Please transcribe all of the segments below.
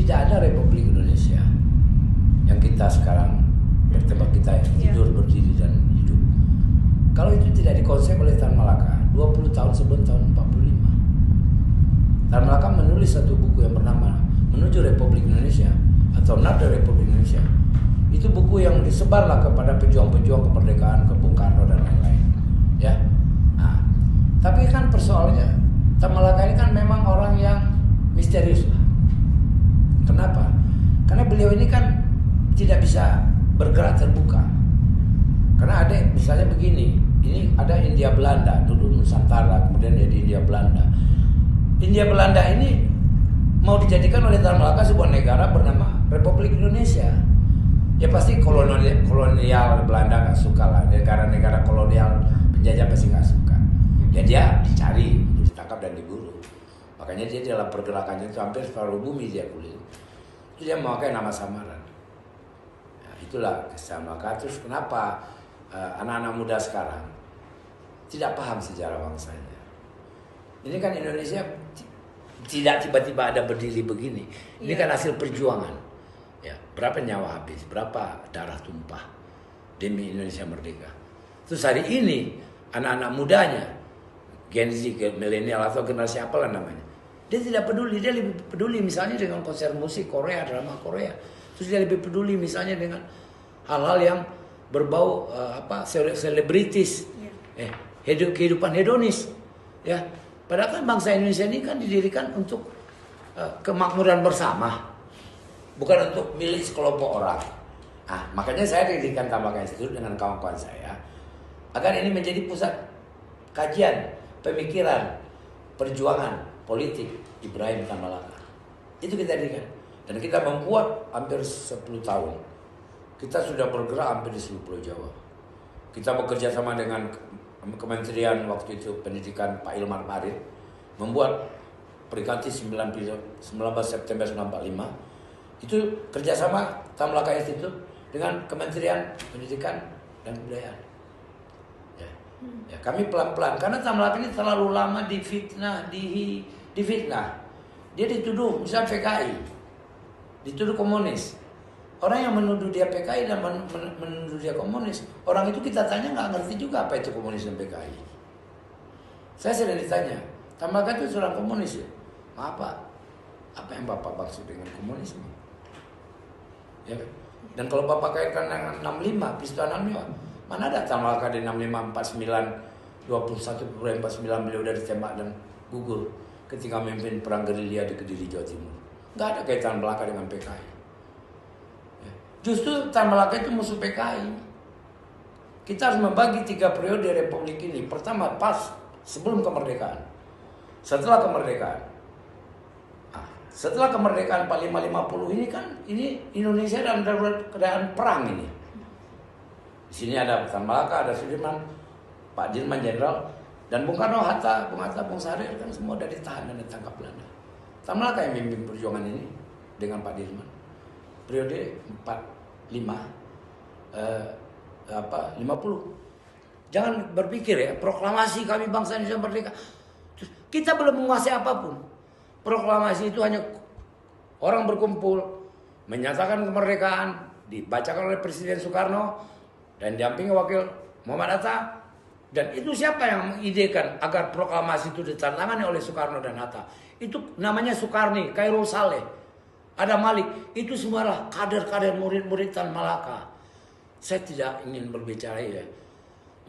tidak ada Republik Indonesia yang kita sekarang bertembak kita tidur, berdiri dan hidup. Kalau itu tidak dikonsep oleh Tan Malaka 20 tahun sebelum tahun 45. Tan Malaka menulis satu buku yang bernama Menuju Republik Indonesia atau Nada Republik Indonesia. Itu buku yang disebarlah kepada pejuang-pejuang kemerdekaan, ke Bung Karno dan lain-lain. Ya. Nah, tapi kan persoalannya Tan Malaka ini kan memang orang yang misterius lah. Kenapa? Karena beliau ini kan tidak bisa bergerak terbuka. Karena ada misalnya begini, ini ada India Belanda, dulu Nusantara, kemudian jadi India Belanda. India Belanda ini mau dijadikan oleh Tan Malaka sebuah negara bernama Republik Indonesia. Ya pasti kolonial Belanda nggak suka lah, negara-negara kolonial penjajah pasti nggak suka. Ya dia dicari, ditangkap dan diburu. Makanya dia dalam pergerakannya itu hampir separuh bumi dia keliling. Itu dia memakai nama samaran. Nah, itulah kisah Malaka. Terus kenapa anak-anak muda sekarang tidak paham sejarah bangsanya? Ini kan Indonesia tidak tiba-tiba ada berdiri begini. Ini kan hasil perjuangan. Ya, berapa nyawa habis, berapa darah tumpah demi Indonesia merdeka. Terus hari ini anak-anak mudanya, Gen Z, milenial atau generasi apalah namanya, dia tidak peduli. Dia lebih peduli misalnya dengan konser musik Korea, drama Korea. Terus dia lebih peduli misalnya dengan hal-hal yang berbau selebritis, kehidupan hedonis. Ya, padahal kan bangsa Indonesia ini kan didirikan untuk kemakmuran bersama. Bukan untuk milik sekelompok orang. Nah, makanya saya didirikan Tan Malaka Institute dengan kawan-kawan saya agar ini menjadi pusat kajian, pemikiran, perjuangan politik Ibrahim Tan Malaka. Itu kita dirikan. Dan kita membuat hampir 10 tahun. Kita sudah bergerak hampir di seluruh Pulau Jawa. Kita bekerja sama dengan Kementerian waktu itu Pendidikan Pak Ilmar Farid membuat peringati 19 September 1945. Itu kerjasama Tan Malaka Institute dengan Kementerian Pendidikan dan Kebudayaan. Ya, kami pelan-pelan karena Tan Malaka ini terlalu lama difitnah. Dia dituduh misalnya PKI, dituduh komunis. Orang yang menuduh dia PKI dan menuduh dia komunis, orang itu kita tanya nggak ngerti juga apa itu komunis dan PKI. Saya sering ditanya, Tan Malaka itu seorang komunis ya? Apa yang Bapak maksud dengan komunisme? Ya. Dan kalau Bapak kaitkan dengan 65, peristiwa 65, mana ada Tan Malaka di 65, 49, 21 Februari 49 beliau dari ditembak dan gugur ketika memimpin perang gerilya di Kediri, Jawa Timur. Nggak ada kaitan Malaka dengan PKI. Ya. Justru Tan Malaka itu musuh PKI. Kita harus membagi 3 periode Republik ini. Pertama pas sebelum kemerdekaan, setelah kemerdekaan. Setelah kemerdekaan 45-50 ini kan ini Indonesia dalam keadaan perang ini. Di sini ada Tan Malaka, ada Sudirman, Pak Dirman Jenderal, dan Bung Karno, Hatta, Bung Hatta, Bung Sahrir kan semua sudah ditahan dan ditangkap Belanda. Tan Malaka yang memimpin perjuangan ini dengan Pak Dirman. Periode 50. Jangan berpikir ya, proklamasi kami bangsa Indonesia merdeka. Kita belum menguasai apapun. Proklamasi itu hanya orang berkumpul menyatakan kemerdekaan, dibacakan oleh Presiden Soekarno dan didampingi Wakil Muhammad Hatta. Dan itu siapa yang mengidekan agar proklamasi itu ditandatangani oleh Soekarno dan Hatta? Itu namanya Soekarni, Khairul Saleh, ada Malik. Itu semualah kader-kader murid-murid Tan Malaka. Saya tidak ingin berbicara ya.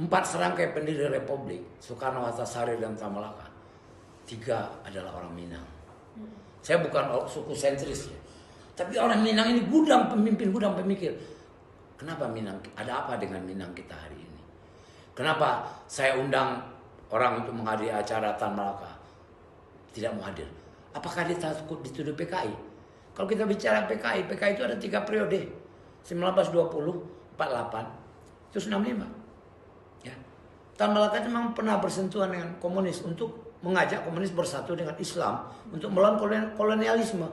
4 serangkai pendiri Republik, Soekarno, Hatta, Sahrir dan Tan Malaka. 3 adalah orang Minang. Saya bukan suku sentris ya. Tapi orang Minang ini gudang pemimpin, gudang pemikir. Kenapa Minang? Ada apa dengan Minang kita hari ini? Kenapa saya undang orang untuk menghadiri acara Tan Malaka? Tidak mau hadir. Apakah dia takut dituduh PKI? Kalau kita bicara PKI itu ada 3 periode. 1920, 48, terus 65. Ya. Tan Malaka memang pernah bersentuhan dengan komunis untuk mengajak komunis bersatu dengan Islam untuk melawan kolonialisme.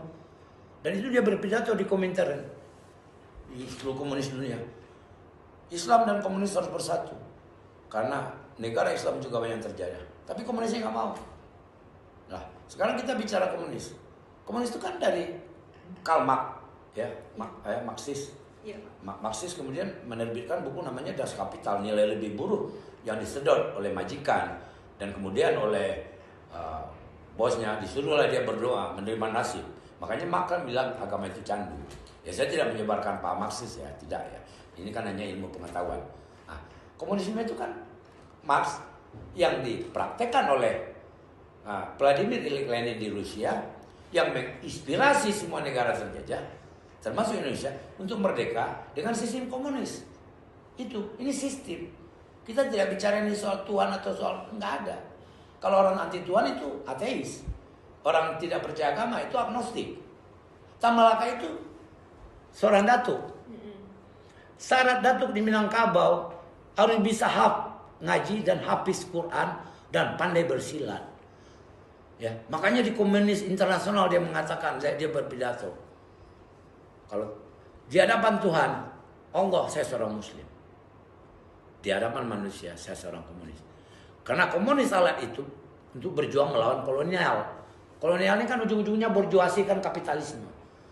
Dan itu dia berpidato di Komintern di seluruh komunis dunia. Islam dan komunis harus bersatu karena negara Islam juga banyak terjajah. Tapi komunisnya nggak mau. Nah, sekarang kita bicara komunis. Komunis itu kan dari Karl Marx, ya, Marxis. Iya, Pak. Marxis kemudian menerbitkan buku namanya Das Kapital, nilai lebih buruk yang disedot oleh majikan dan kemudian oleh bosnya, disuruhlah dia berdoa menerima nasib. Makanya Marx kan bilang agama itu candu. Ya saya tidak menyebarkan paham Marxis ya, tidak ya. Ini kan hanya ilmu pengetahuan. Nah, komunisme itu kan Marx yang dipraktekkan oleh Vladimir Ilyich Lenin di Rusia, yang menginspirasi semua negara terjajah termasuk Indonesia untuk merdeka dengan sistem komunis. Ini sistem. Kita tidak bicara ini soal Tuhan atau soal, nggak ada. Kalau orang anti Tuhan itu ateis, orang tidak percaya agama itu agnostik. Tamalaka itu seorang datuk. Syarat datuk di Minangkabau harus bisa ngaji dan hafiz Quran dan pandai bersilat. Ya, makanya di Komunis Internasional dia mengatakan, dia berpidato, kalau di hadapan Tuhan, Allah saya seorang Muslim. Di hadapan manusia saya seorang komunis. Karena komunis alat itu untuk berjuang melawan kolonial. Kolonial ini kan ujung-ujungnya borjuasikan kapitalisme.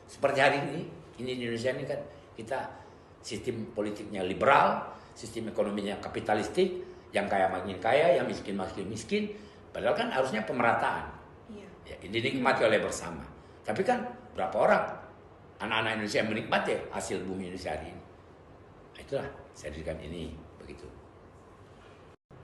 Seperti hari ini di Indonesia ini kan kita sistem politiknya liberal, sistem ekonominya kapitalistik, yang kaya makin kaya, yang miskin makin miskin. Padahal kan harusnya pemerataan. Iya. Ya, ini dinikmati oleh bersama. Tapi kan berapa orang anak-anak Indonesia yang menikmati hasil bumi Indonesia hari ini? Nah, itulah saya dirikan ini begitu.